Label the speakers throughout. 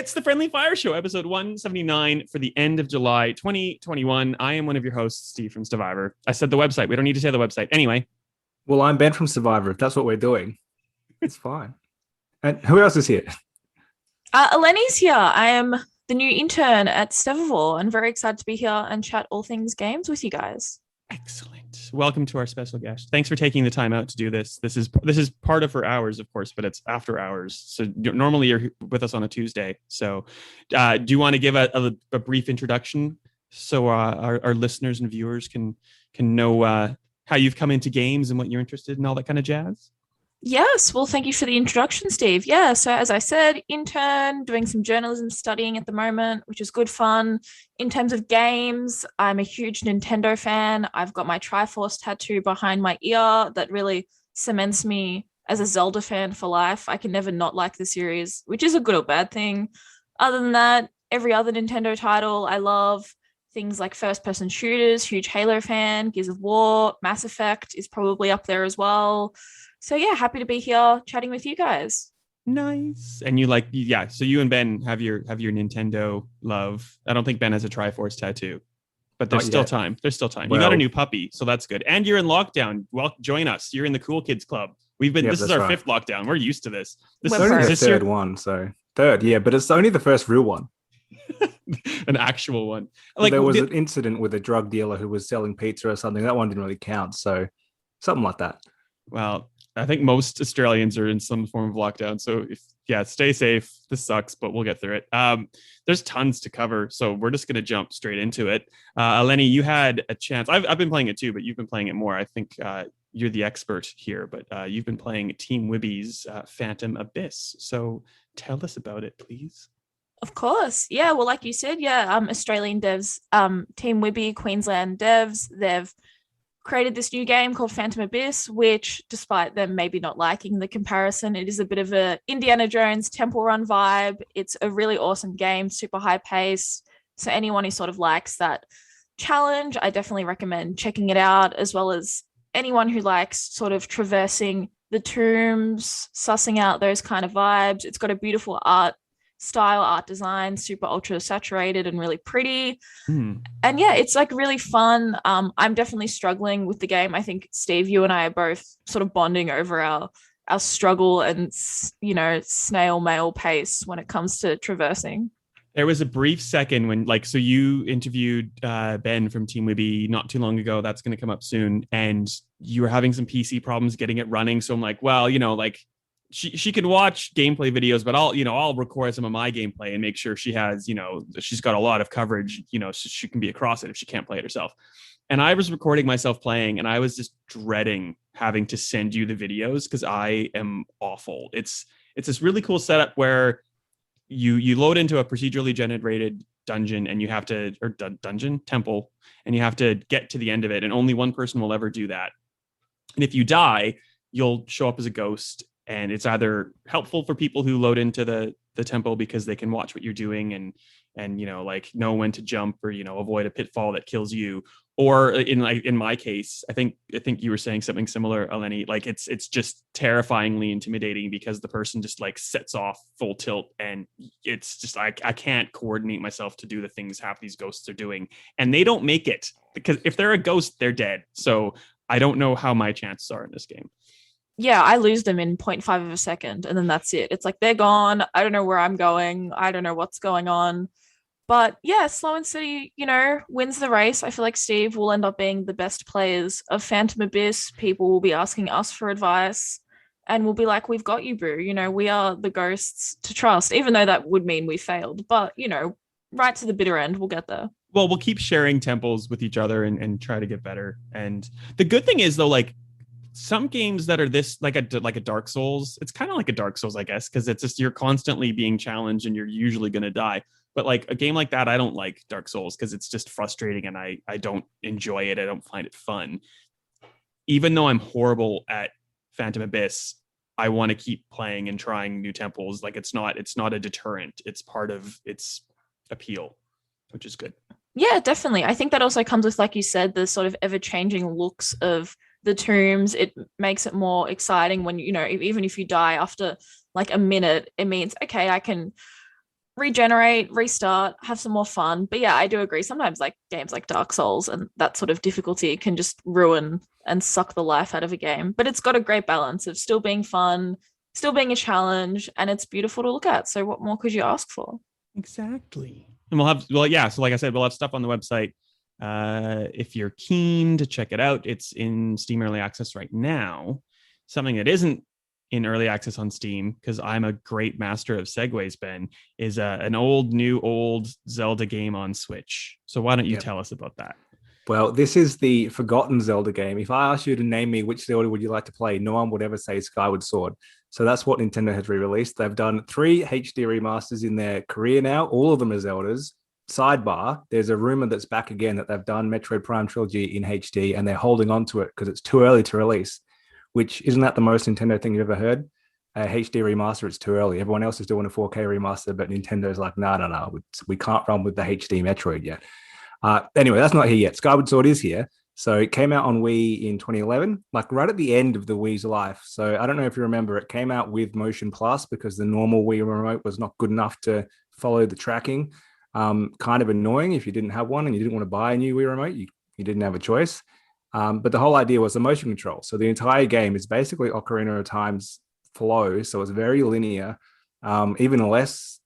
Speaker 1: It's the Friendly Fire Show, episode 179 for the end of July 2021. I am one of your hosts, Steve from Stevivor. I said the website. We don't need to say the website. Anyway.
Speaker 2: Well, I'm Ben from Stevivor. If that's what we're doing, it's fine. And who else is here?
Speaker 3: Eleni's here. I am the new intern at Stevivor and very excited to be here and chat all things games with you guys.
Speaker 1: Excellent. Welcome to our special guest. Thanks for taking the time out to do this. This is part of her hours, of course, but it's after hours. So normally you're with us on a Tuesday. So do you want to give a brief introduction so our listeners and viewers can know how you've come into games and what you're interested in, all that kind of jazz?
Speaker 3: Yes, well, thank you for the introduction, Steve. Yeah, so as I said, intern, doing some journalism studying at the moment, which is good fun. In terms of games, I'm a huge Nintendo fan. I've got my Triforce tattoo behind my ear that really cements me as a Zelda fan for life. I can never not like the series, which is a good or bad thing. Other than that, every other Nintendo title I love. Things like first-person shooters, huge Halo fan, Gears of War, Mass Effect is probably up there as well. So yeah, happy to be here chatting with you guys.
Speaker 1: Nice. And so you and Ben have your Nintendo love. I don't think Ben has a Triforce tattoo, but there's still time. There's still time. Well, you got a new puppy, so that's good. And you're in lockdown. Well, join us. You're in the Cool Kids Club. This is our fifth lockdown. We're used to this.
Speaker 2: This is only the third one, so third, yeah, but it's only the first real one.
Speaker 1: An actual one.
Speaker 2: There was an incident with a drug dealer who was selling pizza or something. That one didn't really count, so something like that.
Speaker 1: Well, I think most Australians are in some form of lockdown. So stay safe. This sucks, but we'll get through it. There's tons to cover, so we're just going to jump straight into it. Eleni, you had a chance. I've been playing it too, but you've been playing it more. I think you're the expert here, but you've been playing Team Wibby's Phantom Abyss. So tell us about it, please.
Speaker 3: Of course. Yeah, well, like you said, Australian devs, Team Wibby, Queensland devs, they've created this new game called Phantom Abyss, which, despite them maybe not liking the comparison, it is a bit of a Indiana Jones Temple Run vibe. It's a really awesome game, super high pace. So anyone who sort of likes that challenge, I definitely recommend checking it out, as well as anyone who likes sort of traversing the tombs, sussing out those kind of vibes. It's got a beautiful art design, super ultra saturated and really pretty. And yeah, it's like really fun. I'm definitely struggling with the game. I think Steve, you and I are both sort of bonding over our struggle and snail mail pace when it comes to traversing.
Speaker 1: There was a brief second when so you interviewed Ben from Team Wibby not too long ago. That's going to come up soon, and you were having some PC problems getting it running. So I'm like, well, she can watch gameplay videos, but I'll record some of my gameplay and make sure she has, she's got a lot of coverage, so she can be across it if she can't play it herself. And I was recording myself playing, and I was just dreading having to send you the videos because I am awful. It's this really cool setup where you load into a procedurally generated dungeon, and you have to, or dungeon temple, and you have to get to the end of it, and only one person will ever do that. And if you die, you'll show up as a ghost. And it's either helpful for people who load into the temple because they can watch what you're doing and know when to jump or avoid a pitfall that kills you. Or in my case, I think you were saying something similar, Eleni. It's just terrifyingly intimidating because the person just sets off full tilt, and it's just I can't coordinate myself to do the things half these ghosts are doing, and they don't make it because if they're a ghost, they're dead. So I don't know how my chances are in this game.
Speaker 3: Yeah, I lose them in 0.5 of a second, and then that's it. It's like they're gone. I don't know where I'm going. I don't know what's going on. But yeah, Slow and Steady, wins the race. I feel like Steve will end up being the best players of Phantom Abyss. People will be asking us for advice, and we'll be like, we've got you, boo. We are the ghosts to trust, even though that would mean we failed. But, right to the bitter end, we'll get there.
Speaker 1: Well, we'll keep sharing temples with each other and try to get better. And the good thing is, though, some games that are this like a Dark Souls, it's kind of like a Dark Souls, I guess, because it's just you're constantly being challenged and you're usually going to die. But a game like that, I don't like Dark Souls because it's just frustrating and I don't enjoy it. I don't find it fun. Even though I'm horrible at Phantom Abyss, I want to keep playing and trying new temples. It's not a deterrent. It's part of its appeal, which is good.
Speaker 3: Yeah, definitely. I think that also comes with, like you said, the sort of ever-changing looks of the tombs. It makes it more exciting when even if you die after a minute, it means okay, I can regenerate, restart, have some more fun. But yeah, I do agree. Sometimes like games like Dark Souls and that sort of difficulty can just ruin and suck the life out of a game. But it's got a great balance of still being fun, still being a challenge, and it's beautiful to look at. So what more could you ask for?
Speaker 1: Exactly. And so like I said, we'll have stuff on the website. If you're keen to check it out, it's in Steam Early Access right now. Something that isn't in early access on Steam, because I'm a great master of segues, Ben, is an old Zelda game on Switch. So why don't you tell us about that?
Speaker 2: Well, this is the forgotten Zelda game. If I asked you to name me which Zelda would you like to play, no one would ever say Skyward Sword. So that's what Nintendo has re-released. They've done 3 HD remasters in their career now. All of them are Zeldas. Sidebar, there's a rumor that's back again that they've done Metroid Prime Trilogy in HD and they're holding on to it because it's too early to release, which isn't that the most Nintendo thing you've ever heard? A HD remaster, it's too early. Everyone else is doing a 4K remaster, but Nintendo's like, no. We can't run with the HD Metroid yet. Anyway, that's not here yet. Skyward Sword is here. So it came out on Wii in 2011, like right at the end of the Wii's life. So I don't know if you remember, it came out with Motion Plus because the normal Wii remote was not good enough to follow the tracking. Kind of annoying if you didn't have one and you didn't want to buy a new Wii remote, you didn't have a choice. But the whole idea was the motion control. So the entire game is basically Ocarina of Time's flow. So it's very linear, even less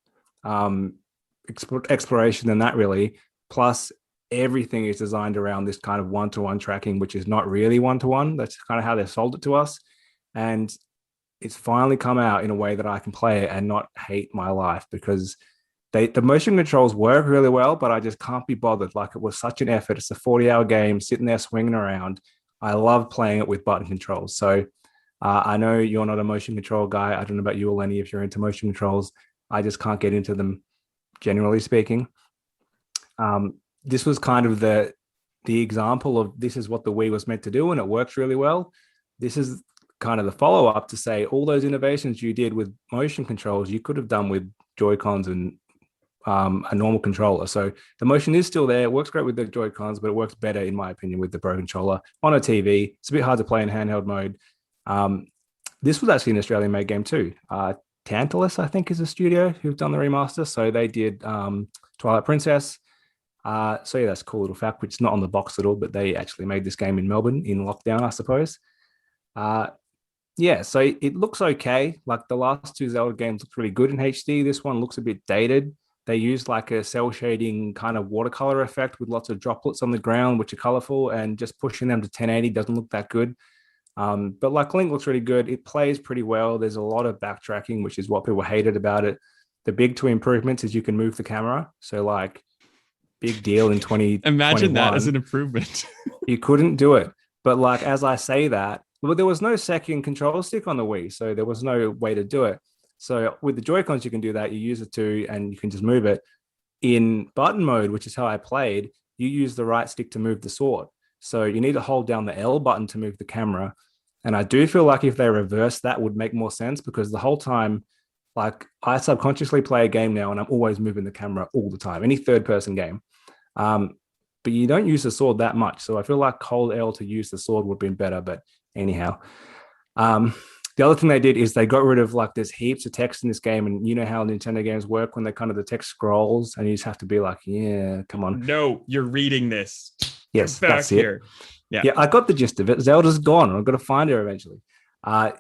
Speaker 2: exploration than that really. Plus everything is designed around this kind of one-to-one tracking, which is not really one-to-one. That's kind of how they sold it to us. And it's finally come out in a way that I can play it and not hate my life, because the motion controls work really well, but I just can't be bothered. Like, it was such an effort. It's a 40-hour game, sitting there swinging around. I love playing it with button controls. So I know you're not a motion control guy. I don't know about you, Eleni, if you're into motion controls. I just can't get into them, generally speaking. This was kind of the example of this is what the Wii was meant to do, and it works really well. This is kind of the follow-up to say all those innovations you did with motion controls, you could have done with Joy-Cons and a normal controller. So the motion is still there. It works great with the Joy-Cons, but it works better, in my opinion, with the Pro Controller on a TV. It's a bit hard to play in handheld mode. This was actually an Australian-made game too. Tantalus, I think, is a studio who've done the remaster. So they did Twilight Princess. So yeah, that's a cool little fact, which is not on the box at all, but they actually made this game in Melbourne in lockdown, I suppose. Yeah, so it looks okay. Like the last 2 Zelda games look really good in HD. This one looks a bit dated. They used like a cell shading kind of watercolor effect with lots of droplets on the ground, which are colorful, and just pushing them to 1080 doesn't look that good. But like Link looks really good. It plays pretty well. There's a lot of backtracking, which is what people hated about it. The big 2 improvements is you can move the camera. So like, big deal in 2021.
Speaker 1: Imagine that as an improvement.
Speaker 2: You couldn't do it. But like, as I say that, well, there was no second control stick on the Wii, so there was no way to do it. So with the Joy-Cons, you can do that. You use the 2 and you can just move it. In button mode, which is how I played, you use the right stick to move the sword. So you need to hold down the L button to move the camera. And I do feel like if they reverse that would make more sense, because the whole time, like, I subconsciously play a game now and I'm always moving the camera all the time, any third-person game. But you don't use the sword that much. So I feel like hold L to use the sword would have been better. But anyhow, the other thing they did is they got rid of, like, there's heaps of text in this game. And you know how Nintendo games work when they kind of the text scrolls and you just have to be like, yeah, come on.
Speaker 1: No, you're reading this.
Speaker 2: Yes, that's here.
Speaker 1: Yeah,
Speaker 2: I got the gist of it. Zelda's gone. I've got to find her eventually.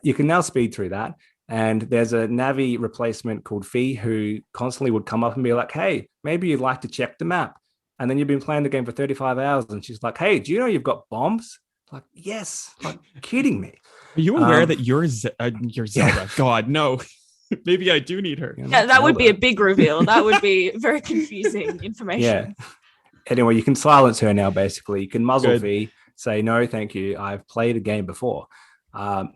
Speaker 2: You can now speed through that. And there's a Navi replacement called Fee who constantly would come up and be like, hey, maybe you'd like to check the map. And then you've been playing the game for 35 hours and she's like, hey, do you know you've got bombs? Like, yes, like, kidding me.
Speaker 1: Are you aware that you're Zelda? Yeah. God, no. Maybe I do need her.
Speaker 3: Yeah, that would be a big reveal. That would be very confusing information.
Speaker 2: Yeah. Anyway, you can silence her now, basically. You can muzzle V, say, no, thank you. I've played a game before. But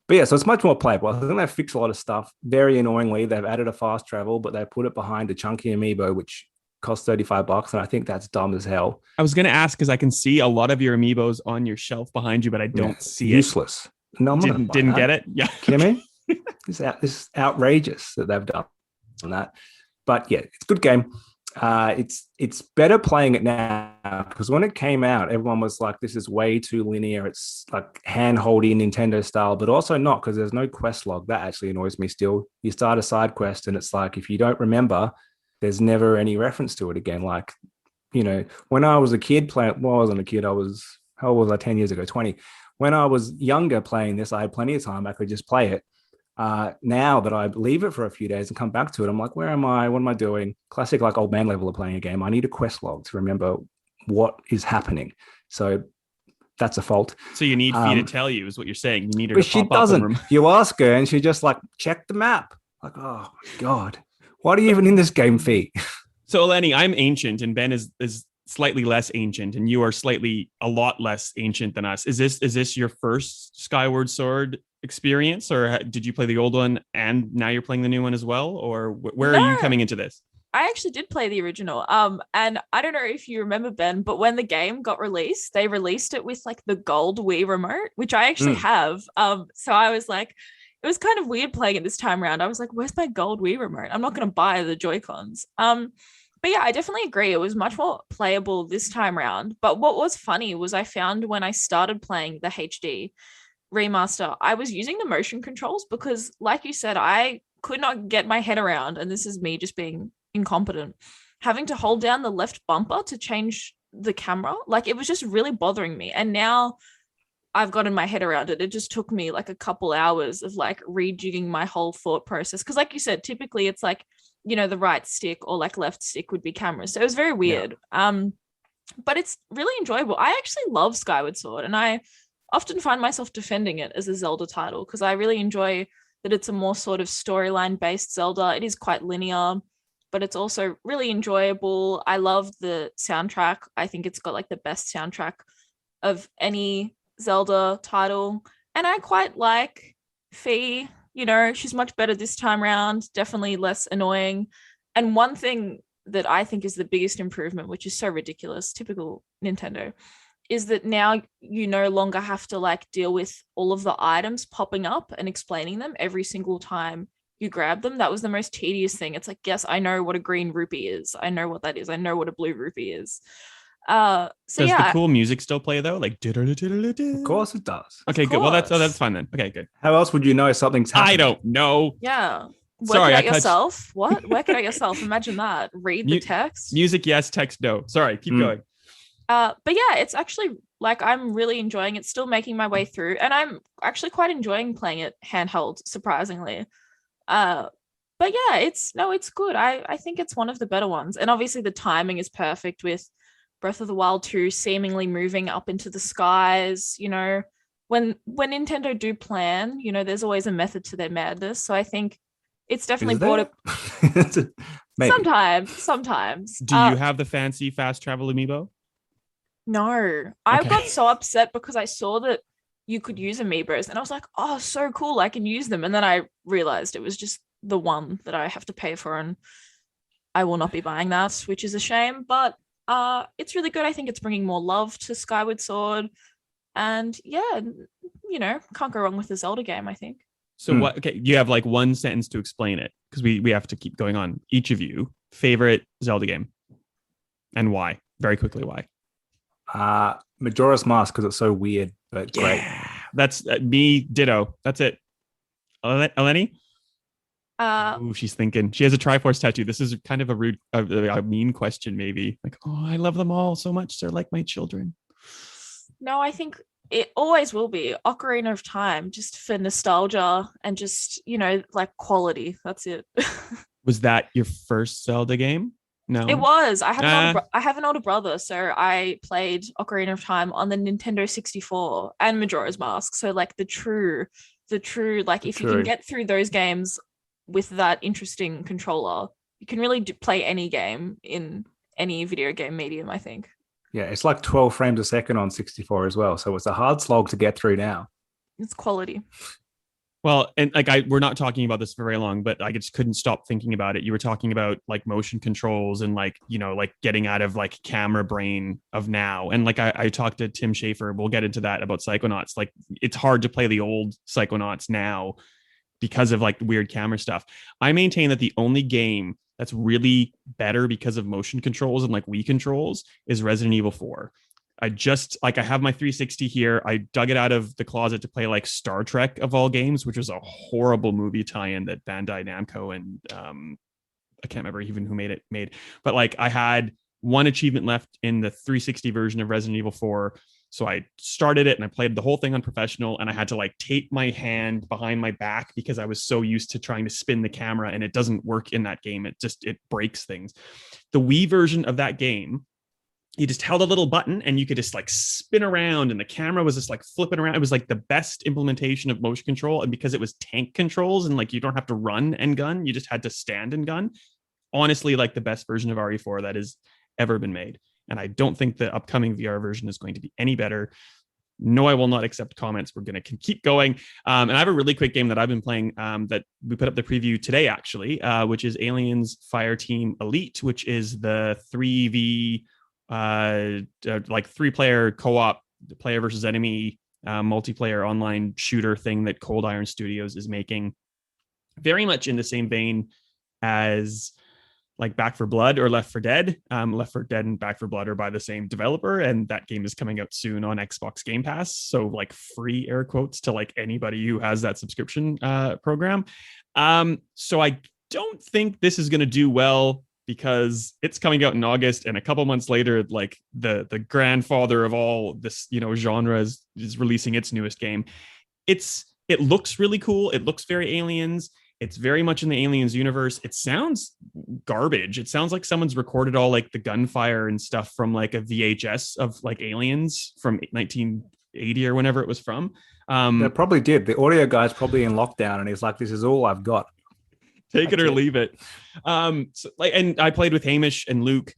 Speaker 2: yeah, so it's much more playable. I think they've fixed a lot of stuff. Very annoyingly, they've added a fast travel, but they put it behind a chunky amiibo, which costs $35, and I think that's dumb as hell.
Speaker 1: I was going to ask because I can see a lot of your amiibos on your shelf behind you, but I don't see it.
Speaker 2: Useless. No, I'm
Speaker 1: didn't get it. Yeah,
Speaker 2: kidding me? This is outrageous that they've done on that. But yeah, it's a good game. It's better playing it now, because when it came out, everyone was like, "This is way too linear. It's like hand-holdy Nintendo style," but also not, because there's no quest log. That actually annoys me still. You start a side quest, and it's like, if you don't remember, there's never any reference to it again. Like, when I was a kid playing, well, I wasn't a kid. How old was I 10 years ago? 20. When I was younger playing this, I had plenty of time. I could just play it. Now that I leave it for a few days and come back to it, I'm like, where am I? What am I doing? Classic, like old man level of playing a game. I need a quest log to remember what is happening. So that's a fault.
Speaker 1: So you need Fee to tell you is what you're saying. You need her
Speaker 2: but
Speaker 1: to
Speaker 2: she
Speaker 1: pop
Speaker 2: doesn't.
Speaker 1: up.
Speaker 2: You ask her and she just like, check the map. Like, oh my God. Why are you even in this game, Fee?
Speaker 1: So Eleni, I'm ancient and Ben is slightly less ancient, and you are a lot less ancient than us. Is this your first Skyward Sword experience, or did you play the old one and now you're playing the new one as well, or where are you coming into this?
Speaker 3: I actually did play the original. And I don't know if you remember, Ben, but when the game got released, they released it with like the gold Wii remote, which I actually have. So I was like, it was kind of weird playing it this time around. I was like, where's my gold Wii remote? I'm not going to buy the Joy-Cons. But yeah, I definitely agree. It was much more playable this time around. But what was funny was I found when I started playing the HD remaster, I was using the motion controls because, like you said, I could not get my head around, and this is me just being incompetent, having to hold down the left bumper to change the camera. Like, it was just really bothering me. And now I've gotten my head around it. It just took me like a couple hours of like rejigging my whole thought process. Because like you said, typically it's like, the right stick or like left stick would be cameras. So it was very weird. Yeah. But it's really enjoyable. I actually love Skyward Sword, and I often find myself defending it as a Zelda title because I really enjoy that it's a more sort of storyline based Zelda. It is quite linear, but it's also really enjoyable. I love the soundtrack. I think it's got like the best soundtrack of any Zelda title. And I quite like Fee. She's much better this time around, definitely less annoying. And one thing that I think is the biggest improvement, which is so ridiculous, typical Nintendo, is that now you no longer have to like deal with all of the items popping up and explaining them every single time you grab them. That was the most tedious thing. It's like, yes, I know what a green rupee is. I know what that is. I know what a blue rupee is. Does
Speaker 1: the cool music still play though? Like,
Speaker 2: of course it does.
Speaker 1: Okay, good. Well, that's fine then. Okay, good.
Speaker 2: How else would you know something's happening?
Speaker 1: I don't know.
Speaker 3: Yeah.
Speaker 1: Sorry,
Speaker 3: Work it out yourself. What? Work it out yourself. Imagine that. Read the text.
Speaker 1: Music, yes. Text, no. Sorry. Keep going.
Speaker 3: But yeah, it's actually like I'm really enjoying it. Still making my way through, and I'm actually quite enjoying playing it handheld. Surprisingly. But yeah, it's good. I think it's one of the better ones, and obviously the timing is perfect with Breath of the Wild 2 seemingly moving up into the skies. When Nintendo do plan, there's always a method to their madness. So I think it's definitely brought it. Sometimes.
Speaker 1: Do you have the fancy fast travel amiibo?
Speaker 3: No, I got so upset because I saw that you could use amiibos, and I was like, oh, so cool, I can use them. And then I realized it was just the one that I have to pay for, and I will not be buying that, which is a shame. But it's really good. I think it's bringing more love to Skyward Sword, and yeah, can't go wrong with the Zelda game, I think.
Speaker 1: So what? Okay, you have like one sentence to explain it because we have to keep going on. Each of you favorite Zelda game and why? Very quickly, why?
Speaker 2: Majora's Mask because it's so weird but great.
Speaker 1: That's me. Ditto. That's it. Eleni. She's thinking. She has a Triforce tattoo. This is kind of a rude, a mean question, maybe. Like, oh, I love them all so much. They're like my children.
Speaker 3: No, I think it always will be Ocarina of Time, just for nostalgia and just like quality. That's it.
Speaker 1: Was that your first Zelda game? No,
Speaker 3: it was. I have an older brother, so I played Ocarina of Time on the Nintendo 64 and Majora's Mask. So like the true, like if you can get through those games with that interesting controller, you can really play any game in any video game medium, I think.
Speaker 2: Yeah, it's like 12 frames a second on 64 as well. So it's a hard slog to get through now.
Speaker 3: It's quality.
Speaker 1: Well, and like we're not talking about this for very long, but I just couldn't stop thinking about it. You were talking about like motion controls and like, like getting out of like camera brain of now. And like I talked to Tim Schafer, we'll get into that about Psychonauts. Like it's hard to play the old Psychonauts now because of like weird camera stuff. I maintain that the only game that's really better because of motion controls and like Wii controls is Resident Evil 4. I have my 360 here. I dug it out of the closet to play like Star Trek of all games, which was a horrible movie tie-in that Bandai Namco and I can't remember even who made, but like I had one achievement left in the 360 version of Resident Evil 4. So I started it and I played the whole thing on professional, and I had to like tape my hand behind my back because I was so used to trying to spin the camera, and it doesn't work in that game. It breaks things. The Wii version of that game, you just held a little button and you could just like spin around, and the camera was just like flipping around. It was like the best implementation of motion control. And because it was tank controls and like you don't have to run and gun, you just had to stand and gun. Honestly, like the best version of RE4 that has ever been made. And I don't think the upcoming VR version is going to be any better. No, I will not accept comments. We're going to keep going. And I have a really quick game that I've been playing that we put up the preview today, actually, which is Aliens Fireteam Elite, which is the 3v like 3-player co-op player versus enemy multiplayer online shooter thing that Cold Iron Studios is making. Very much in the same vein as like Back 4 Blood or Left 4 Dead. Left 4 Dead and Back 4 Blood are by the same developer, and that game is coming out soon on Xbox Game Pass. So like free air quotes to like anybody who has that subscription program. So I don't think this is going to do well because it's coming out in August, and a couple months later, like the grandfather of all this, genre is releasing its newest game. It looks really cool. It looks very Aliens. It's very much in the Aliens universe. It sounds garbage. It sounds like someone's recorded all like the gunfire and stuff from like a VHS of like Aliens from 1980 or whenever it was from.
Speaker 2: They probably did. The audio guy's probably in lockdown, and he's like, "This is all I've got.
Speaker 1: Take it or leave it." And I played with Hamish and Luke,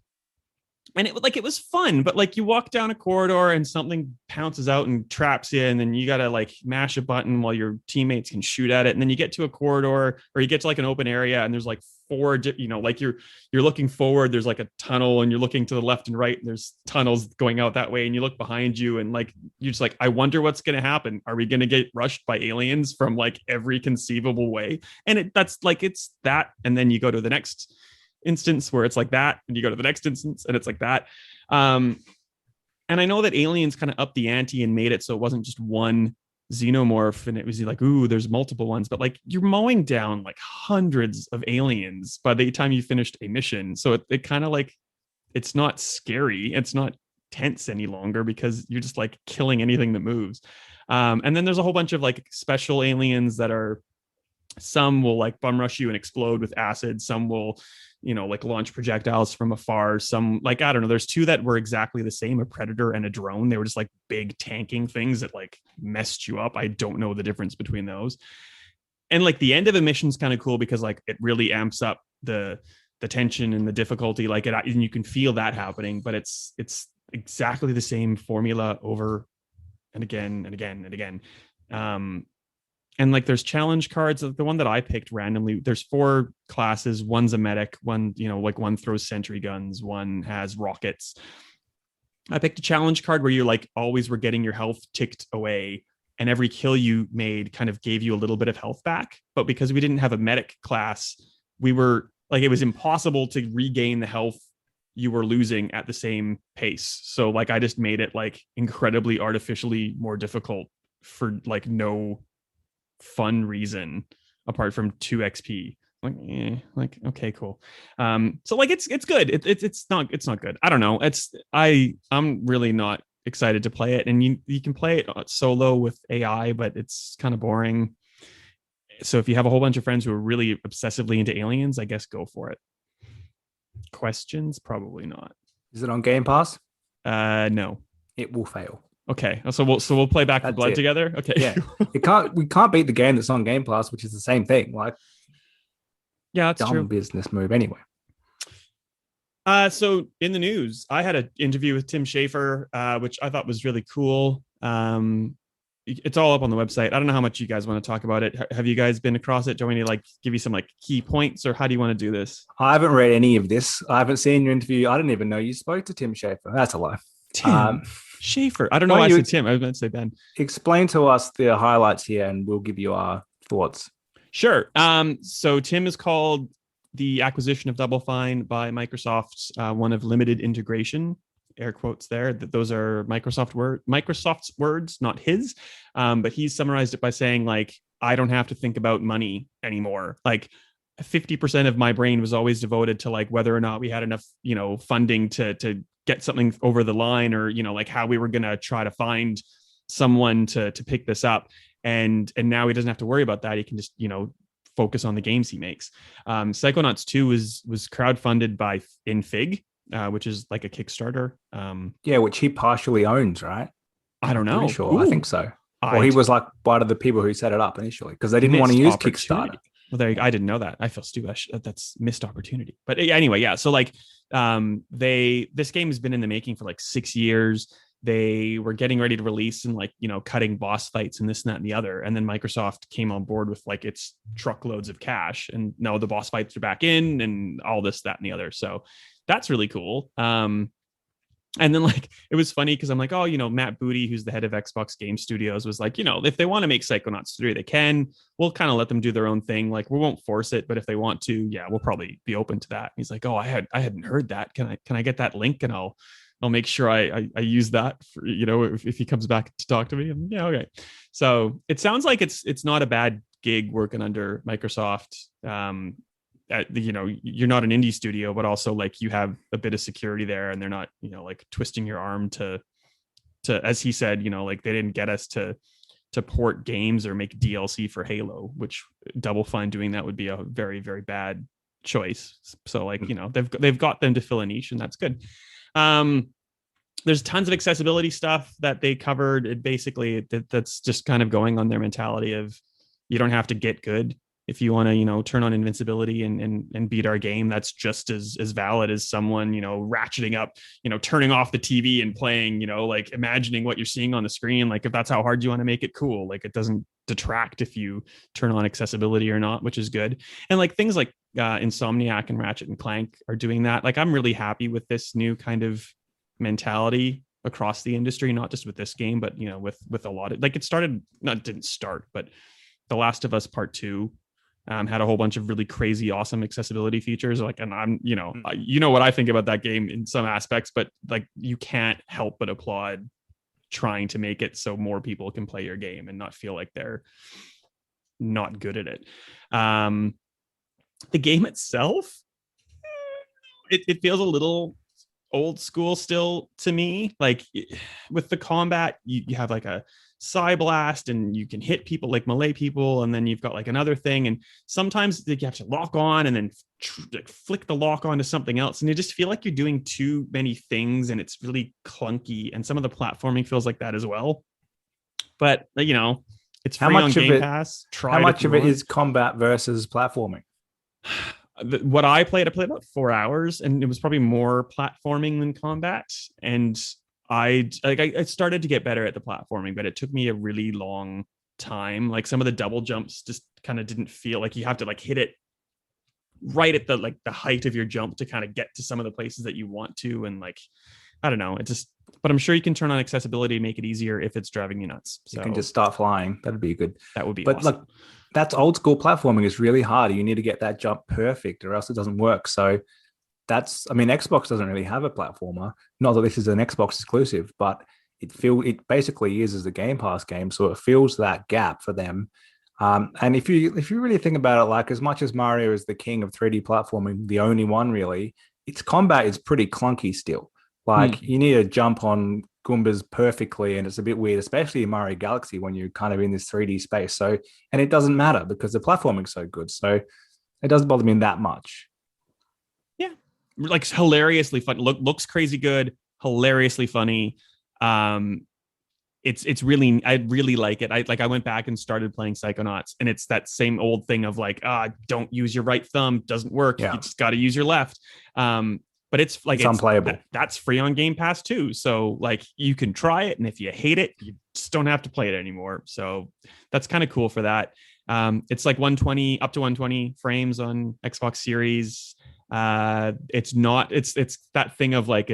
Speaker 1: and it was fun, but like you walk down a corridor and something pounces out and traps you, and then you gotta like mash a button while your teammates can shoot at it, and then you get to a corridor or you get to like an open area, and there's like four, like you're looking forward, there's like a tunnel, and you're looking to the left and right, and there's tunnels going out that way, and you look behind you, and like you're just like, I wonder what's gonna happen. Are we gonna get rushed by aliens from like every conceivable way? And it's that, and then you go to the next instance where it's like that, and you go to the next instance and it's like that. And I know that Aliens kind of upped the ante and made it so it wasn't just one xenomorph and it was like, ooh, there's multiple ones, but like you're mowing down like hundreds of aliens by the time you finished a mission. So it kind of like, it's not scary, it's not tense any longer because you're just like killing anything that moves. And then there's a whole bunch of like special aliens that are, some will like bum rush you and explode with acid, some will like launch projectiles from afar, some like, I don't know, there's two that were exactly the same, a predator and a drone. They were just like big tanking things that like messed you up. I don't know the difference between those. And like the end of a mission's kind of cool because like it really amps up the tension and the difficulty, like and you can feel that happening, but it's exactly the same formula over and again and again and again. And like there's challenge cards. The one that I picked randomly, there's 4 classes. One's a medic, one, like one throws sentry guns, one has rockets. I picked a challenge card where you like always were getting your health ticked away, and every kill you made kind of gave you a little bit of health back. But because we didn't have a medic class, we were like, it was impossible to regain the health you were losing at the same pace. So like I just made it like incredibly artificially more difficult for like no fun reason apart from 2 XP. Like okay, cool. So like it's good. It's not good. I don't know. I'm really not excited to play it, and you can play it solo with AI, but it's kind of boring. So if you have a whole bunch of friends who are really obsessively into aliens, I guess go for it. Questions? Probably not.
Speaker 2: Is it on Game Pass?
Speaker 1: No.
Speaker 2: It will fail.
Speaker 1: Okay, so we'll play Back 4 Blood together. Okay,
Speaker 2: yeah, we can't beat the game that's on Game Pass, which is the same thing. Like,
Speaker 1: yeah, that's
Speaker 2: dumb
Speaker 1: true.
Speaker 2: Business move anyway.
Speaker 1: So in the news, I had an interview with Tim Schafer, which I thought was really cool. It's all up on the website. I don't know how much you guys want to talk about it. Have you guys been across it? Do you want me to like give you some like key points, or how do you want to do this?
Speaker 2: I haven't read any of this. I haven't seen your interview. I didn't even know you spoke to Tim Schafer. That's a lie.
Speaker 1: Tim Schafer. I don't know why I said Tim. I was meant to say Ben.
Speaker 2: Explain to us the highlights here, and we'll give you our thoughts.
Speaker 1: Sure. So Tim is called the acquisition of Double Fine by Microsoft, one of limited integration. Air quotes there. Those are Microsoft's words, not his. But he summarized it by saying, like, I don't have to think about money anymore. Like, 50% of my brain was always devoted to like whether or not we had enough, funding to get something over the line, or, like how we were going to try to find someone to pick this up. And now he doesn't have to worry about that. He can just, focus on the games he makes. Psychonauts 2 was crowdfunded by Infig, which is like a Kickstarter.
Speaker 2: Which he partially owns, right?
Speaker 1: I don't know.
Speaker 2: Pretty sure.
Speaker 1: Ooh.
Speaker 2: I think so. Or he was like one of the people who set it up initially because they didn't want to use Kickstarter.
Speaker 1: Well, I didn't know that. I feel stupid. That's missed opportunity. But anyway, yeah. So like, this game has been in the making for like 6 years. They were getting ready to release and like, cutting boss fights and this and that and the other. And then Microsoft came on board with like its truckloads of cash, and no, the boss fights are back in and all this, that, and the other. So that's really cool. And then like, it was funny because I'm like, oh, Matt Booty, who's the head of Xbox Game Studios, was like, if they want to make Psychonauts 3, they can. We'll kind of let them do their own thing. Like, we won't force it, but if they want to, yeah, we'll probably be open to that. And he's like, oh, I hadn't heard that. Can I get that link? And I'll make sure I use that for, if he comes back to talk to me. And yeah, okay. So it sounds like it's not a bad gig working under Microsoft. You're not an indie studio, but also like you have a bit of security there, and they're not, like twisting your arm to, as he said, like they didn't get us to port games or make DLC for Halo, which Double Fine doing that would be a very, very bad choice. So like, they've got them to fill a niche, and that's good. There's tons of accessibility stuff that they covered. It basically, that's just kind of going on their mentality of, you don't have to get good if you want to, turn on invincibility and beat our game. That's just as valid as someone, ratcheting up, turning off the TV and playing, like imagining what you're seeing on the screen. Like if that's how hard you want to make it, cool. Like it doesn't detract if you turn on accessibility or not, which is good. And like things like Insomniac and Ratchet and Clank are doing that. Like I'm really happy with this new kind of mentality across the industry, not just with this game, but with a lot of, like, it didn't start, but The Last of Us Part 2 had a whole bunch of really crazy, awesome accessibility features. Like, and I'm, what I think about that game in some aspects, but like, you can't help but applaud trying to make it so more people can play your game and not feel like they're not good at it. The game itself, it feels a little old school still to me. Like with the combat, you have like a Psy Blast and you can hit people, like melee people, and then you've got like another thing, and sometimes you have to lock on and then flick the lock onto something else, and you just feel like you're doing too many things, and it's really clunky, and some of the platforming feels like that as well. But it's free on Game Pass.
Speaker 2: How much of it is combat versus platforming?
Speaker 1: What I played about 4 hours, and it was probably more platforming than combat. And I started to get better at the platforming, but it took me a really long time. Like some of the double jumps just kind of didn't feel like you have to like hit it right at the height of your jump to kind of get to some of the places that you want to. And like, I don't know, but I'm sure you can turn on accessibility and make it easier if it's driving you nuts. So
Speaker 2: you can just start flying. That'd be good.
Speaker 1: That would be
Speaker 2: but
Speaker 1: awesome.
Speaker 2: Like, that's old school platforming is really hard. You need to get that jump perfect or else it doesn't work. So Xbox doesn't really have a platformer. Not that this is an Xbox exclusive, but it basically is as a Game Pass game. So it fills that gap for them. And if you really think about it, like as much as Mario is the king of 3D platforming, the only one really, its combat is pretty clunky still. Like you need to jump on Goombas perfectly, and it's a bit weird, especially in Mario Galaxy when you're kind of in this 3D space. So, and it doesn't matter because the platforming's so good. So it doesn't bother me that much.
Speaker 1: Yeah, like hilariously fun. Looks crazy good, hilariously funny. It's really, I really like it. I went back and started playing Psychonauts, and it's that same old thing of like, don't use your right thumb, doesn't work. Yeah. You just got to use your left. But it's like, it's
Speaker 2: unplayable.
Speaker 1: That's free on Game Pass too. So like you can try it, and if you hate it, you just don't have to play it anymore. So that's kind of cool for that. It's like 120 up to 120 frames on Xbox Series. It's that thing of like,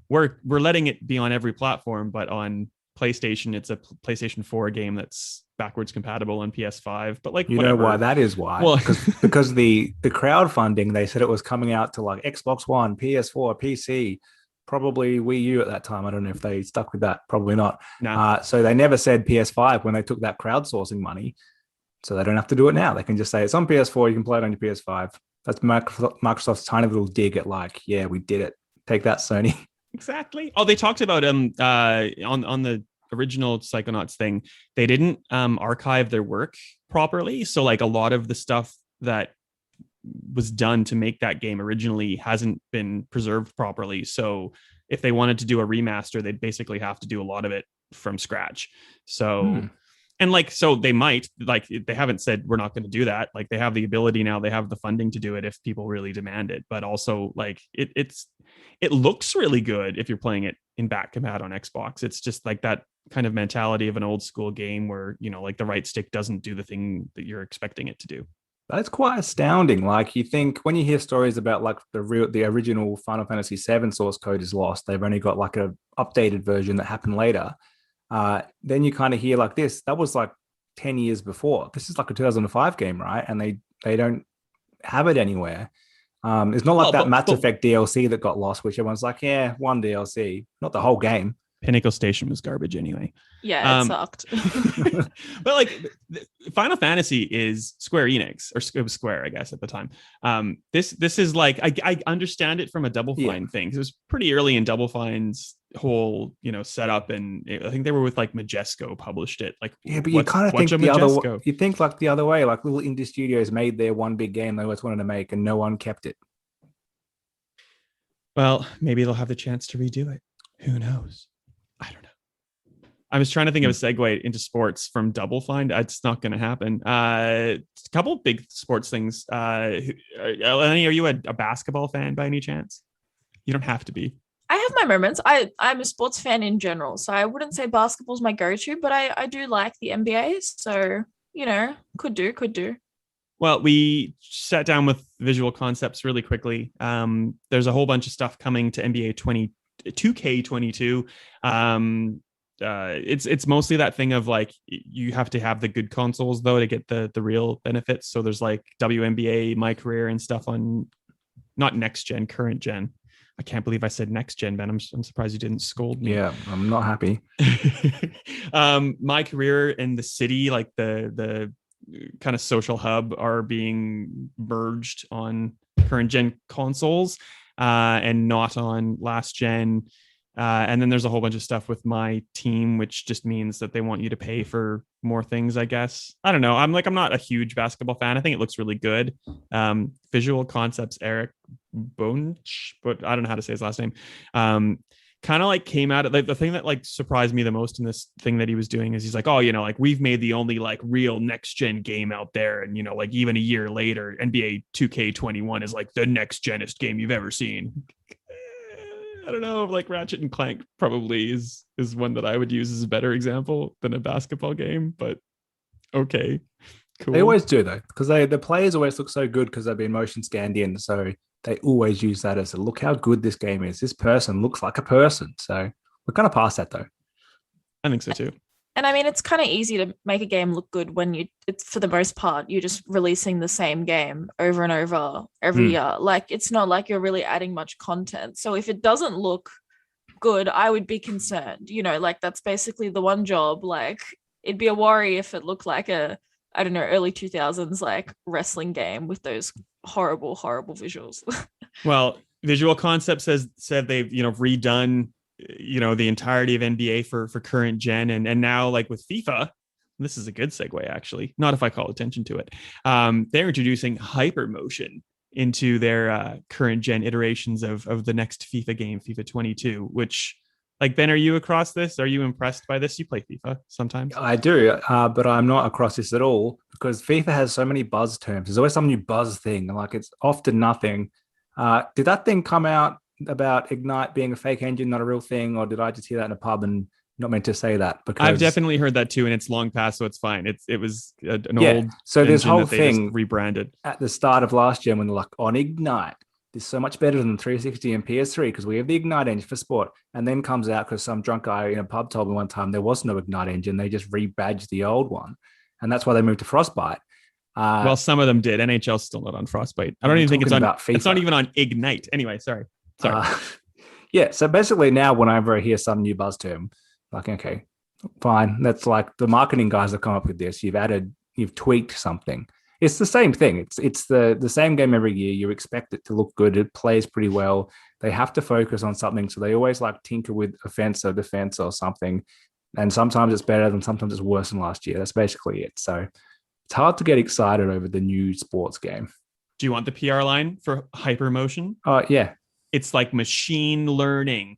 Speaker 1: we're letting it be on every platform, but on PlayStation, it's a PlayStation 4 game that's backwards compatible on PS5. But like,
Speaker 2: know why that is? Why? Well, because the crowdfunding, they said it was coming out to like Xbox One, PS4, PC, probably Wii U at that time. I don't know if they stuck with that. Probably not.
Speaker 1: No.
Speaker 2: So they never said PS5 when they took that crowdsourcing money. So they don't have to do it now. They can just say it's on PS4. You can play it on your PS5. That's Microsoft's tiny little dig at like, yeah, we did it. Take that, Sony.
Speaker 1: Exactly. Oh, they talked about on the original Psychonauts thing, they didn't archive their work properly. So like a lot of the stuff that was done to make that game originally hasn't been preserved properly. So if they wanted to do a remaster, they'd basically have to do a lot of it from scratch. So and like, so they might, like, they haven't said we're not going to do that. Like, they have the ability now, they have the funding to do it if people really demand it. But also, like, it looks really good if you're playing it in back compat on Xbox. It's just like that kind of mentality of an old school game where, you know, like the right stick doesn't do the thing that you're expecting it to do.
Speaker 2: That's quite astounding. Like, you think when you hear stories about like the original Final Fantasy VII source code is lost, they've only got like a updated version that happened later. Then you kind of hear like this. That was like 10 years before. This is like a 2005 game, right? And they don't have it anywhere. It's not like Mass Effect DLC that got lost, which everyone's like, yeah, one DLC, not the whole game.
Speaker 1: Pinnacle Station was garbage anyway.
Speaker 3: Yeah, it sucked.
Speaker 1: But like Final Fantasy is Square Enix, or it was Square, I guess, at the time. This is like, I understand it from a Double Fine thing. It was pretty early in Double Fine's whole, you know, setup, and I think they were with like Majesco published it. Like,
Speaker 2: yeah, but you kind of think the other way. You think like the other way, like little indie studios made their one big game they always wanted to make, and no one kept it.
Speaker 1: Well, maybe they'll have the chance to redo it. Who knows? I don't know. I was trying to think of a segue into sports from Double Fine. It's not going to happen. A couple of big sports things. Eleni, are you a basketball fan by any chance? You don't have to be. I
Speaker 3: have my moments. I'm a sports fan in general, so I wouldn't say basketball's my go-to, but I do like the NBA. So, you know, could do.
Speaker 1: Well, we sat down with Visual Concepts really quickly. There's a whole bunch of stuff coming to NBA 2K22. It's mostly that thing of like, you have to have the good consoles though to get the real benefits. So there's like WNBA, My Career, and stuff on not next gen, current gen. I can't believe I said next gen, Ben. I'm surprised you didn't scold me.
Speaker 2: Yeah, I'm not happy.
Speaker 1: My Career and the City, like the kind of social hub, are being merged on current gen consoles and not on last gen. And then there's a whole bunch of stuff with My Team, which just means that they want you to pay for more things, I guess. I don't know. I'm not a huge basketball fan. I think it looks really good. Visual Concepts, Eric Bonch, but I don't know how to say his last name. Kind of like came out of like the thing that like surprised me the most in this thing that he was doing is he's like, oh, you know, like we've made the only like real next gen game out there. And, you know, like even a year later, NBA 2K21 is like the next genest game you've ever seen. I don't know, like Ratchet and Clank probably is one that I would use as a better example than a basketball game, but okay, cool.
Speaker 2: They always do though, because the players always look so good because they've been motion scanned in. So they always use that as a look how good this game is. This person looks like a person. So we're kind of past that though.
Speaker 1: I think so too.
Speaker 3: And I mean, it's kind of easy to make a game look good when it's for the most part, you're just releasing the same game over and over every year. Like, it's not like you're really adding much content. So if it doesn't look good, I would be concerned, you know, like that's basically the one job. Like, it'd be a worry if it looked like a, I don't know, early 2000s, like wrestling game with those horrible visuals.
Speaker 1: Well, Visual Concepts said they've, you know, redone, you know, the entirety of NBA for current gen, and now like with FIFA, this is a good segue actually, not if I call attention to it. They're introducing hyper motion into their current gen iterations of the next FIFA game, FIFA 22, which, like, Ben, are you across this? Are you impressed by this? You play FIFA sometimes.
Speaker 2: I do, but I'm not across this at all because FIFA has so many buzz terms. There's always some new buzz thing, like it's often nothing. Did that thing come out about Ignite being a fake engine, not a real thing, or did I just hear that in a pub and not meant to say that? Because
Speaker 1: I've definitely heard that too, and it's long past, so it's fine. It was an old.
Speaker 2: So this whole thing
Speaker 1: rebranded
Speaker 2: at the start of last gen when they're like, on Ignite, this is so much better than 360 and PS3 because we have the Ignite engine for sport, and then comes out because some drunk guy in a pub told me one time there was no Ignite engine. They just rebadged the old one, and that's why they moved to Frostbite.
Speaker 1: Well, some of them did. NHL's still not on Frostbite. I don't even think it's on.
Speaker 2: FIFA.
Speaker 1: It's not even on Ignite. Anyway, sorry.
Speaker 2: Yeah, so basically now whenever I hear some new buzz term, like, okay, fine, that's like the marketing guys have come up with this. You've added you've tweaked something. It's the same thing. It's the same game every year. You expect it to look good. It plays pretty well. They have to focus on something, so they always like tinker with offense or defense or something. And sometimes it's better than sometimes it's worse than last year. That's basically it. So it's hard to get excited over the new sports game.
Speaker 1: Do you want the PR line for hypermotion?
Speaker 2: Yeah.
Speaker 1: It's like machine learning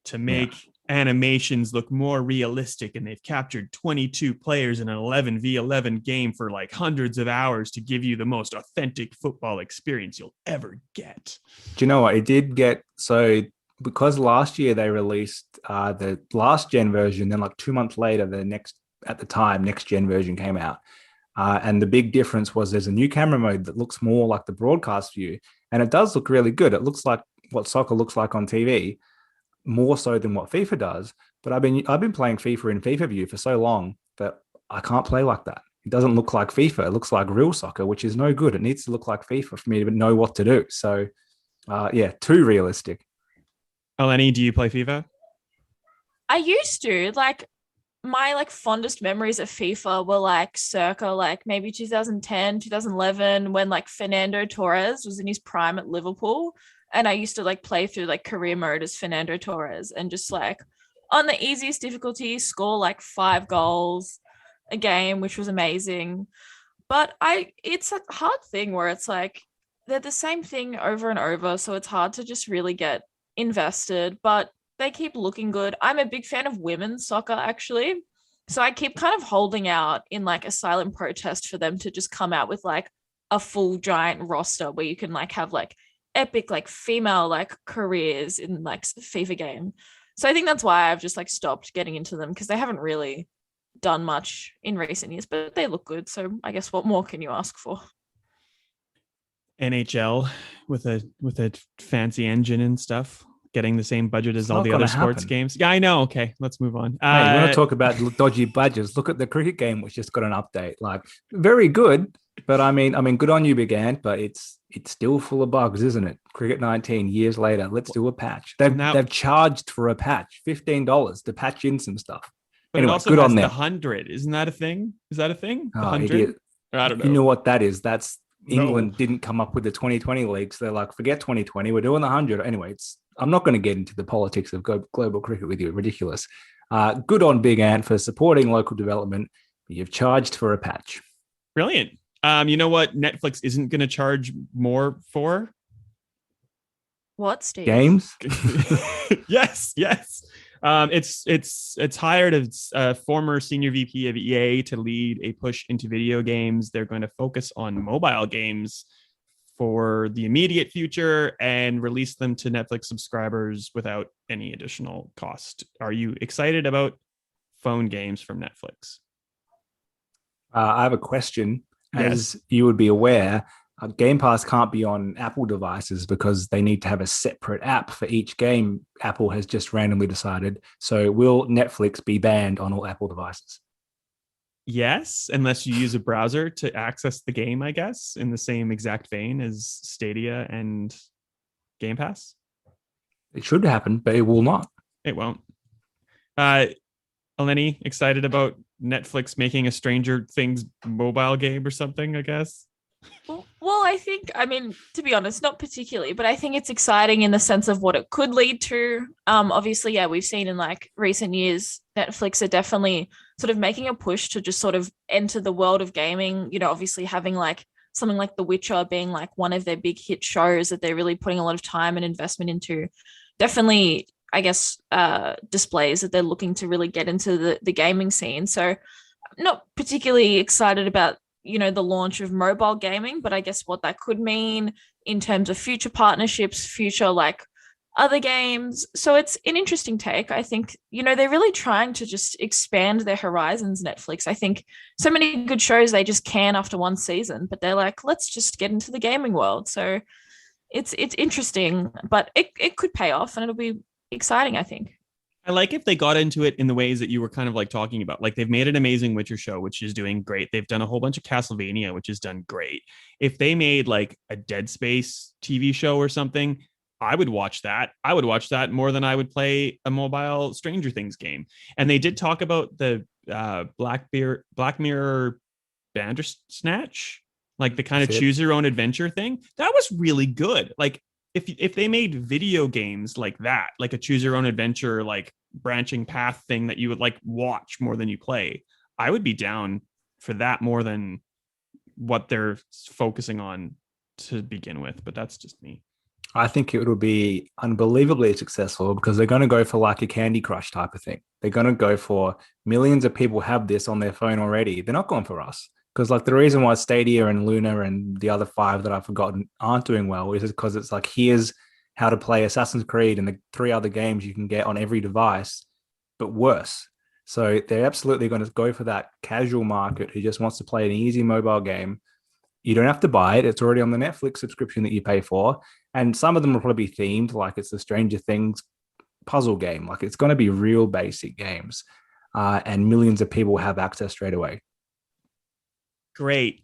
Speaker 1: to make animations look more realistic, and they've captured 22 players in an 11v11 game for like hundreds of hours to give you the most authentic football experience you'll ever get.
Speaker 2: Do you know what? It did get so because last year they released the last gen version, then like 2 months later, next gen version came out. And the big difference was there's a new camera mode that looks more like the broadcast view, and it does look really good. It looks like what soccer looks like on TV, more so than what FIFA does. But I've been playing FIFA in FIFA view for so long that I can't play like that. It doesn't look like FIFA. It looks like real soccer, which is no good. It needs to look like FIFA for me to know what to do. So, too realistic.
Speaker 1: Eleni, do you play FIFA?
Speaker 3: I used to. Like, my like fondest memories of FIFA were like circa like maybe 2010, 2011, when like Fernando Torres was in his prime at Liverpool. And I used to like play through like career mode as Fernando Torres and just like on the easiest difficulty, score like 5 goals a game, which was amazing. But it's a hard thing where it's like they're the same thing over and over. So it's hard to just really get invested, but they keep looking good. I'm a big fan of women's soccer, actually. So I keep kind of holding out in like a silent protest for them to just come out with like a full giant roster where you can like have like epic like female like careers in like FIFA game. So I think that's why I've just like stopped getting into them, because they haven't really done much in recent years, but they look good. So I guess what more can you ask for?
Speaker 1: NHL with a fancy engine and stuff, getting the same budget as all the other sports games. Yeah, I know. Okay, let's move on.
Speaker 2: Hey, you want to talk about dodgy budgets? Look at the cricket game, which just got an update. Like, very good, but I mean, good on you, Big Ant, but it's still full of bugs, isn't it? Cricket 19 years later, let's do a patch. They've charged for a patch, $15 to patch in some stuff.
Speaker 1: But anyway, it also good has on the 100. Isn't that a thing? Is that a thing? The 100? I don't know.
Speaker 2: You know what that is? That's England didn't come up with the 2020 league, so they're like, forget 2020. We're doing the 100 anyway. I'm not going to get into the politics of global cricket with you. Ridiculous. Good on Big Ant for supporting local development. But you've charged for a patch.
Speaker 1: Brilliant. You know what Netflix isn't going to charge more for?
Speaker 3: What, Steve?
Speaker 2: Games?
Speaker 1: Yes. It's hired a former senior VP of EA to lead a push into video games. They're going to focus on mobile games for the immediate future and release them to Netflix subscribers without any additional cost. Are you excited about phone games from Netflix?
Speaker 2: I have a question.
Speaker 1: Yes.
Speaker 2: As you would be aware, Game Pass can't be on Apple devices because they need to have a separate app for each game. Apple has just randomly decided. So will Netflix be banned on all Apple devices?
Speaker 1: Yes, unless you use a browser to access the game, I guess, in the same exact vein as Stadia and Game Pass.
Speaker 2: It should happen, but it will not.
Speaker 1: It won't. Eleni, excited about Netflix making a Stranger Things mobile game or something, I guess?
Speaker 3: Well, I think, I mean, to be honest, not particularly, but I think it's exciting in the sense of what it could lead to. Obviously, yeah, we've seen in like recent years, Netflix are definitely sort of making a push to just sort of enter the world of gaming, you know, obviously having like something like The Witcher being like one of their big hit shows that they're really putting a lot of time and investment into. Definitely, I guess, displays that they're looking to really get into the gaming scene. So I'm not particularly excited about, you know, the launch of mobile gaming, but I guess what that could mean in terms of future partnerships, future like other games. So it's an interesting take. I think, you know, they're really trying to just expand their horizons, Netflix. I think so many good shows they just can after one season, but they're like, let's just get into the gaming world. So it's interesting, but it could pay off and it'll be exciting, I think.
Speaker 1: I like if they got into it in the ways that you were kind of like talking about. Like they've made an amazing Witcher show, which is doing great. They've done a whole bunch of Castlevania, which has done great. If they made like a Dead Space TV show or something, I would watch that. I would watch that more than I would play a mobile Stranger Things game. And they did talk about the Black Mirror Bandersnatch, like the kind of
Speaker 2: That's it.
Speaker 1: choose your own adventure thing. That was really good. Like if they made video games like that, like a choose your own adventure, like branching path thing that you would like watch more than you play, I would be down for that more than what they're focusing on to begin with. But that's just me.
Speaker 2: I think it will be unbelievably successful because they're going to go for like a Candy Crush type of thing. They're going to go for millions of people have this on their phone already. They're not going for us. Because like the reason why Stadia and Luna and the other 5 that I've forgotten aren't doing well is because it's like, here's how to play Assassin's Creed and the 3 other games you can get on every device, but worse. So they're absolutely going to go for that casual market who just wants to play an easy mobile game. You don't have to buy it. It's already on the Netflix subscription that you pay for. And some of them will probably be themed, like it's the Stranger Things puzzle game. Like it's going to be real basic games. And millions of people have access straight away.
Speaker 1: Great.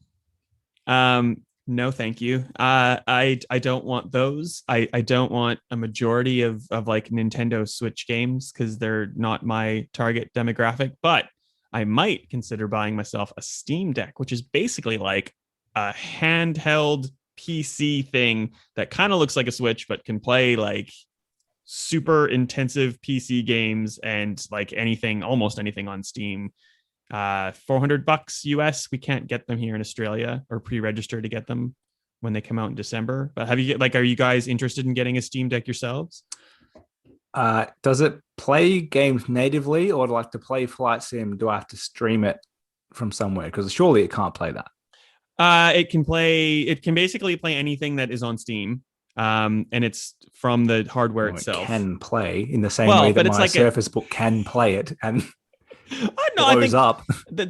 Speaker 1: No, thank you. I don't want those. I don't want a majority of like Nintendo Switch games because they're not my target demographic. But I might consider buying myself a Steam Deck, which is basically like a handheld PC thing that kind of looks like a Switch, but can play like super intensive PC games and like anything, almost anything on Steam. $400 US. We can't get them here in Australia or pre-register to get them when they come out in December. But have you are you guys interested in getting a Steam Deck yourselves?
Speaker 2: Does it play games natively, or like to play Flight Sim, do I have to stream it from somewhere? Because surely it can't play that.
Speaker 1: It can basically play anything that is on Steam. And it's from the hardware itself.
Speaker 2: It can play in the same way that my like Surface Book can play it and blows up.
Speaker 1: I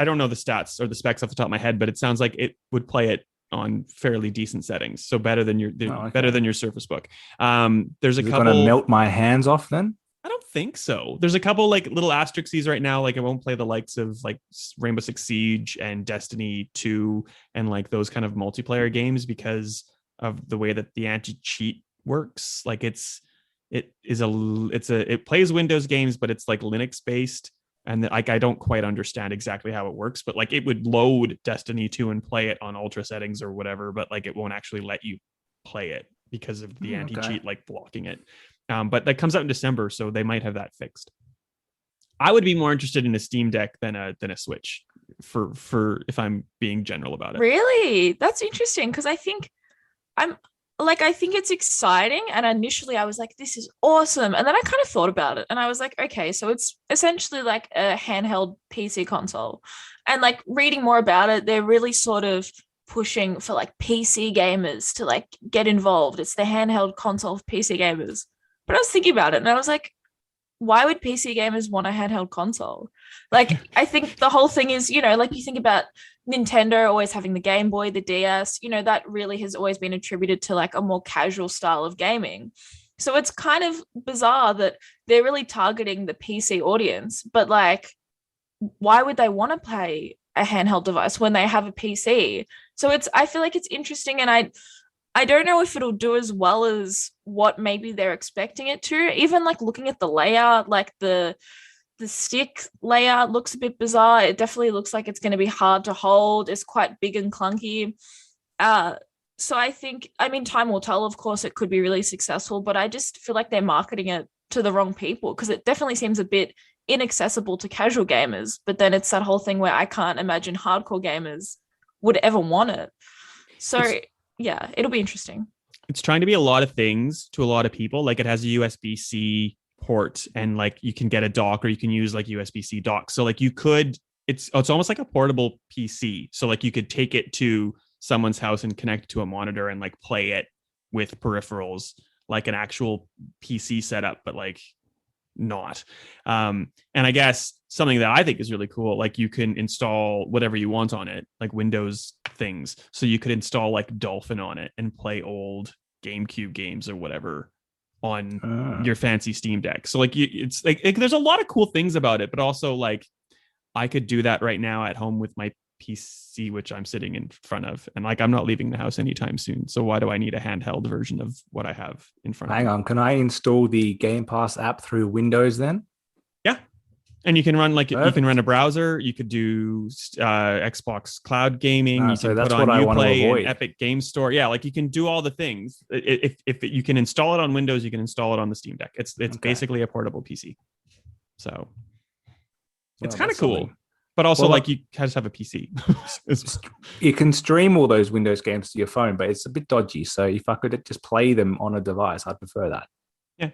Speaker 1: don't know the stats or the specs off the top of my head, but it sounds like it would play it on fairly decent settings. So better than your Surface Book. There's a couple
Speaker 2: going to melt my hands off then?
Speaker 1: I don't think so. There's a couple like little asterisks right now. Like it won't play the likes of like Rainbow Six Siege and Destiny 2 and like those kind of multiplayer games because of the way that the anti-cheat works. Like it plays Windows games, but it's like Linux based. And like, I don't quite understand exactly how it works, but like it would load Destiny 2 and play it on ultra settings or whatever, but like it won't actually let you play it because of the anti-cheat, like blocking it. But that comes out in December, so they might have that fixed. I would be more interested in a Steam Deck than a Switch for if I'm being general about it.
Speaker 3: Really? That's interesting because I think it's exciting. And initially I was like, this is awesome. And then I kind of thought about it and I was like, okay, so it's essentially like a handheld PC console. And like reading more about it, they're really sort of pushing for like PC gamers to like get involved. It's the handheld console for PC gamers. But I was thinking about it and I was like, why would PC gamers want a handheld console? Like, I think the whole thing is, like you think about Nintendo always having the Game Boy, the DS, that really has always been attributed to like a more casual style of gaming. So it's kind of bizarre that they're really targeting the PC audience, but like, why would they want to play a handheld device when they have a PC? So I feel like it's interesting. And I don't know if it'll do as well as what maybe they're expecting it to. Even like looking at the layout, like the stick layout looks a bit bizarre. It definitely looks like it's going to be hard to hold. It's quite big and clunky. So I think, time will tell. Of course, it could be really successful, but I just feel like they're marketing it to the wrong people because it definitely seems a bit inaccessible to casual gamers. But then it's that whole thing where I can't imagine hardcore gamers would ever want it. So yeah, it'll be interesting.
Speaker 1: It's trying to be a lot of things to a lot of people. Like it has a USB-C port and like you can get a dock or you can use like USB-C dock. So like it's almost like a portable PC. So like you could take it to someone's house and connect it to a monitor and like play it with peripherals, like an actual PC setup, but like not. And I guess something that I think is really cool, like you can install whatever you want on it, like Windows things. So you could install like Dolphin on it and play old GameCube games or whatever on your fancy Steam Deck. So like it's like there's a lot of cool things about it, but also like I could do that right now at home with my PC, which I'm sitting in front of, and like I'm not leaving the house anytime soon. So why do I need a handheld version of what I have in front of me?
Speaker 2: Hang on, can I install the Game Pass app through Windows then?
Speaker 1: Yeah. And you can run you can run a browser. You could do Xbox Cloud Gaming. You
Speaker 2: so
Speaker 1: can
Speaker 2: that's
Speaker 1: put on
Speaker 2: what I want to
Speaker 1: Uplay
Speaker 2: avoid.
Speaker 1: and Epic Game Store. Yeah, like you can do all the things. If you can install it on Windows, you can install it on the Steam Deck. It's basically a portable PC. So it's kind of cool.
Speaker 2: Something.
Speaker 1: But also, you just have a PC.
Speaker 2: You can stream all those Windows games to your phone, but it's a bit dodgy. So if I could just play them on a device, I'd prefer that.
Speaker 1: Yeah.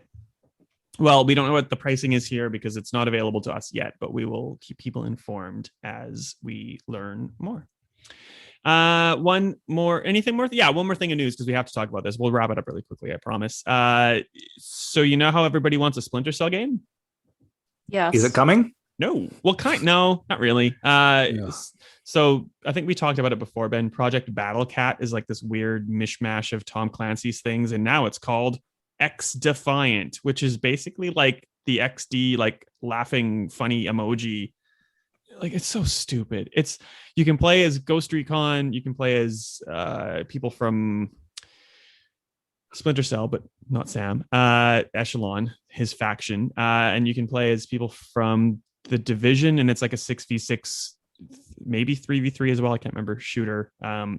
Speaker 1: Well, we don't know what the pricing is here because it's not available to us yet, but we will keep people informed as we learn more. Anything more? Yeah, one more thing of news because we have to talk about this. We'll wrap it up really quickly, I promise. So you know how everybody wants a Splinter Cell game?
Speaker 3: Yes.
Speaker 2: Is it coming?
Speaker 1: No. Well, no, not really. So I think we talked about it before, Ben. Project Battle Cat is like this weird mishmash of Tom Clancy's things, and now it's called X Defiant, which is basically like the XD, like laughing funny emoji. Like it's so stupid. You can play as Ghost Recon, you can play as people from Splinter Cell, but not Sam, Echelon, his faction, and you can play as people from the Division, and it's like a 6v6, maybe 3v3 as well, I can't remember, shooter,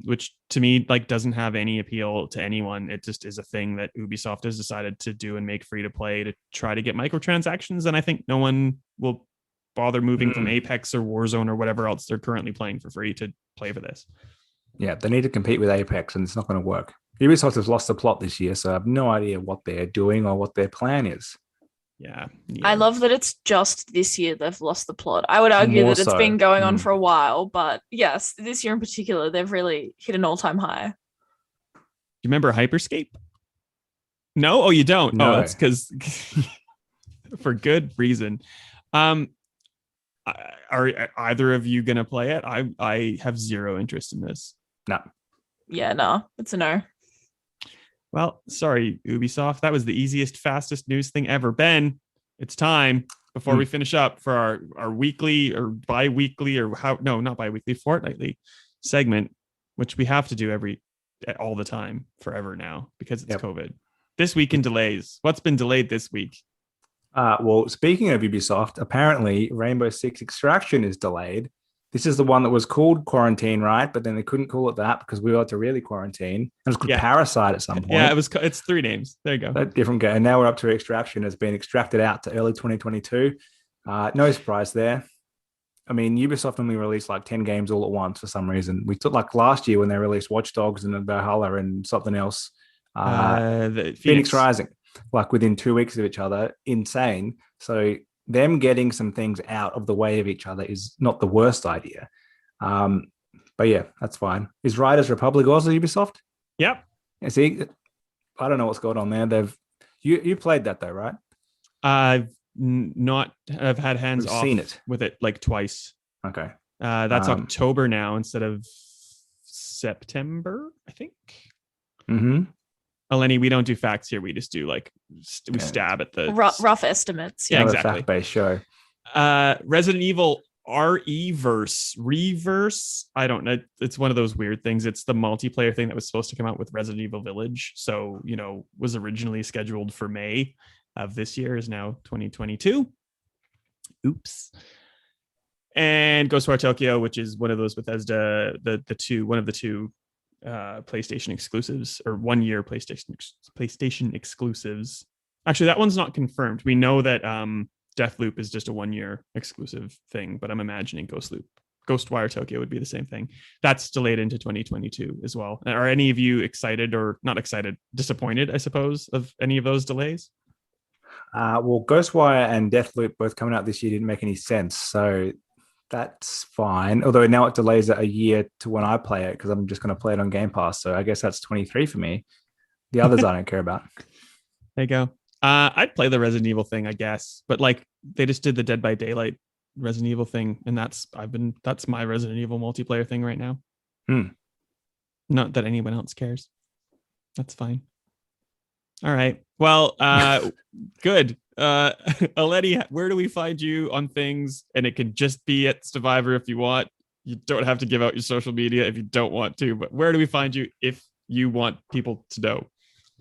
Speaker 1: which to me like doesn't have any appeal to anyone. It just is a thing that Ubisoft has decided to do and make free to play to try to get microtransactions, and I think no one will bother moving from Apex or Warzone or whatever else they're currently playing for free to play for this.
Speaker 2: Yeah, they need to compete with Apex, and it's not going to work. Ubisoft has lost the plot this year, so I have no idea what they're doing or what their plan is.
Speaker 1: Yeah.
Speaker 3: I love that it's just this year they've lost the plot. I would argue that it's been going on for a while, but yes, this year in particular, they've really hit an all-time high.
Speaker 1: You remember Hyperscape? No? Oh, you don't?
Speaker 2: No.
Speaker 1: Oh, that's because for good reason. Are either of you going to play it? I have zero interest in this.
Speaker 2: No.
Speaker 3: Yeah, no, it's a no.
Speaker 1: Well, sorry, Ubisoft. That was the easiest, fastest news thing ever. Ben, it's time before we finish up for our weekly or bi-weekly or not bi-weekly, fortnightly segment, which we have to do all the time forever now because it's COVID. This week in delays. What's been delayed this week?
Speaker 2: Well, speaking of Ubisoft, apparently Rainbow Six Extraction is delayed. This is the one that was called Quarantine, right? But then they couldn't call it that because we had to really quarantine. And it was called Parasite at some point.
Speaker 1: Yeah, it's 3 names. There you go.
Speaker 2: That different game. And now we're up to Extraction. Has been extracted out to early 2022. No surprise there. I mean, Ubisoft only released like 10 games all at once for some reason. We took like last year when they released Watch Dogs and Valhalla and something else.
Speaker 1: The
Speaker 2: Phoenix Rising, like within 2 weeks of each other. Insane. So them getting some things out of the way of each other is not the worst idea. But yeah, that's fine. Is Riders Republic also Ubisoft?
Speaker 1: Yep.
Speaker 2: Yeah, see, I don't know what's going on there. You played that though, right?
Speaker 1: I've had hands off
Speaker 2: seen it
Speaker 1: with it like twice.
Speaker 2: Okay.
Speaker 1: That's October now instead of September, I think.
Speaker 2: Mm-hmm.
Speaker 1: Eleni, we don't do facts here. We just do we stab at the
Speaker 3: rough estimates.
Speaker 1: Yeah, exactly.
Speaker 2: Fact-based show.
Speaker 1: Resident Evil Reverse. I don't know. It's one of those weird things. It's the multiplayer thing that was supposed to come out with Resident Evil Village. So, was originally scheduled for May of this year, is now 2022. Oops. And Ghostwire Tokyo, which is one of those Bethesda, one of the two PlayStation exclusives, or 1 year PlayStation exclusives. Actually, that one's not confirmed. We know that Deathloop is just a 1 year exclusive thing, but I'm imagining Ghostwire Tokyo would be the same thing. That's delayed into 2022 as well. Are any of you excited or not excited, disappointed, I suppose, of any of those delays?
Speaker 2: Well, Ghostwire and Deathloop both coming out this year didn't make any sense, so that's fine. Although now it delays it a year to when I play it because I'm just going to play it on Game Pass. So I guess that's 23 for me. The others I don't care about.
Speaker 1: There you go. I'd play the Resident Evil thing, I guess, but they just did the Dead by Daylight Resident Evil thing, and that's my Resident Evil multiplayer thing right now. Not that anyone else cares. That's fine. All right. Well, good. Eleni, where do we find you on things? And it can just be at Stevivor if you want. You don't have to give out your social media if you don't want to, but where do we find you if you want people to know?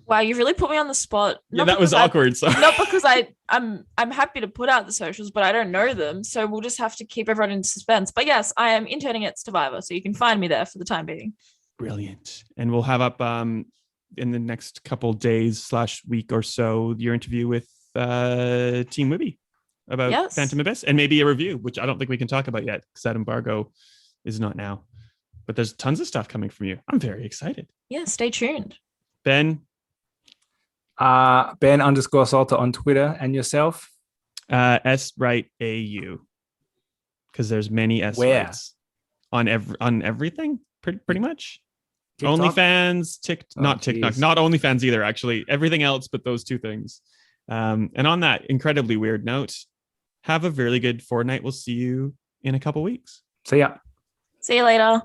Speaker 3: Wow, you really put me on the spot.
Speaker 1: Yeah, that was awkward. So
Speaker 3: not because I'm happy to put out the socials, but I don't know them, so we'll just have to keep everyone in suspense. But yes, I am interning at Stevivor, so you can find me there for the time being.
Speaker 1: Brilliant. And we'll have up in the next couple days / week or so your interview with Team Wibby about Phantom Abyss, and maybe a review, which I don't think we can talk about yet because that embargo is not now. But there's tons of stuff coming from you. I'm very excited.
Speaker 3: Yeah, stay tuned.
Speaker 1: Ben?
Speaker 2: Ben_Salter on Twitter, and yourself?
Speaker 1: Wright AU. Because there's many S Wrights on everything, pretty much. TikTok? OnlyFans, not TikTok, not OnlyFans either, actually. Everything else but those two things. And on that incredibly weird note, have a really good fortnight. We'll see you in a couple weeks.
Speaker 2: See ya.
Speaker 3: See you later.